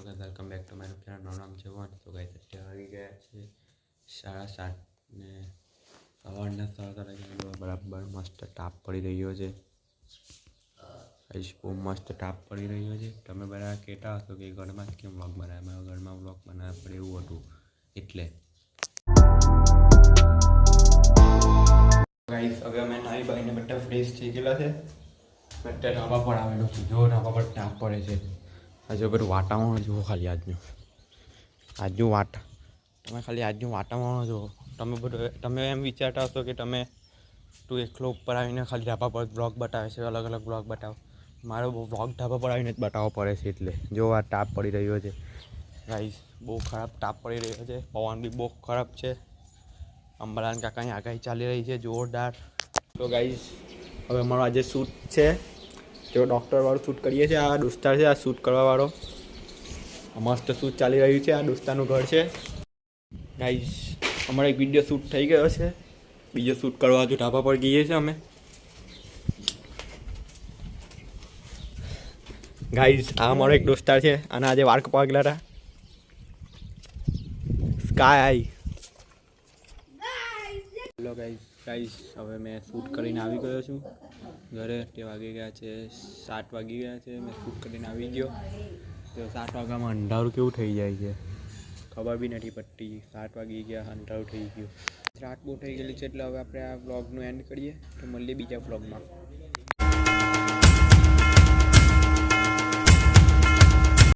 Guys welcome back to my channel. મારું નામ છે વન. તો ગાઈસ અત્યારે આવી ગયા છે 7:30 ને સવારના 7:30 બરાબર મસ્ત તાપ પડી રહ્યો છે. ગાઈસ બહુ મસ્ત તાપ પડી રહ્યો છે. તમે બધા કહેતા હશો કે ઘરમાં કેમ વ્લોગ બનાવે, મારા ઘરમાં વ્લોગ બનાવવા પડે એવું હતું એટલે. ગાઈસ હવે અમે નાઈ બાઈને બધા ફ્રેશ થઈ ગયેલા છે. અત્યારે ધાબા પર આવેલો છું. જો ધાબા પર તાપ પડે છે. આજે બધું વાતાવરણ જુઓ ખાલી આજનું તમે ખાલી આજનું વાતાવરણ જુઓ. તમે એમ વિચારતા હશો કે તું એકલો ઉપર આવીને ખાલી ધાબા પર બ્લોગ બતાવે છે, અલગ અલગ બ્લોગ બતાવો. મારો બ્લોગ ધાબા પર આવીને જ બતાવવો પડે છે. એટલે જો આ તાપ પડી રહ્યો છે ગાઈસ, બહુ ખરાબ તાપ પડી રહ્યો છે. પવન બી બહુ ખરાબ છે. અંબાલાલ કાકાની આગાહી ચાલી રહી છે જોરદાર. તો ગાઈસ હવે અમારો આજે શૂટ છે. જો ડૉક્ટરવાળું શૂટ કરીએ છીએ. આ દોસ્તાર છે, આ શૂટ કરવાવાળો. મસ્ત શૂટ ચાલી રહ્યું છે. આ દોસ્તારનું ઘર છે ગાઈસ. અમારો એક વિડીયો શૂટ થઈ ગયો છે. બીજો શૂટ કરવા હજુ ધાબા પર ગઈએ છીએ અમે ગાઈસ. આ અમારો એક દોસ્તાર છે અને આજે વાળ કપાવા ગયેલા હતા. સ્કાય હેલો ગાઈસ હવે મેં શૂટ કરીને આવી ગયો છું ઘરે. તે વાગી ગયા છે 7 વાગી ગયા છે. મેં શૂટ કરીને આવી ગયો. તો 7 વાગ્યામાં અંધારું કેવું થઈ જાય છે ખબર બી નથી પડતી. 7 વાગી ગયા, અંધારું થઈ ગયું. રાત બહુ થઈ ગયેલી છે એટલે હવે આપણે આ વ્લોગનું એન્ડ કરીએ. તો મળીએ બીજા વ્લોગમાં.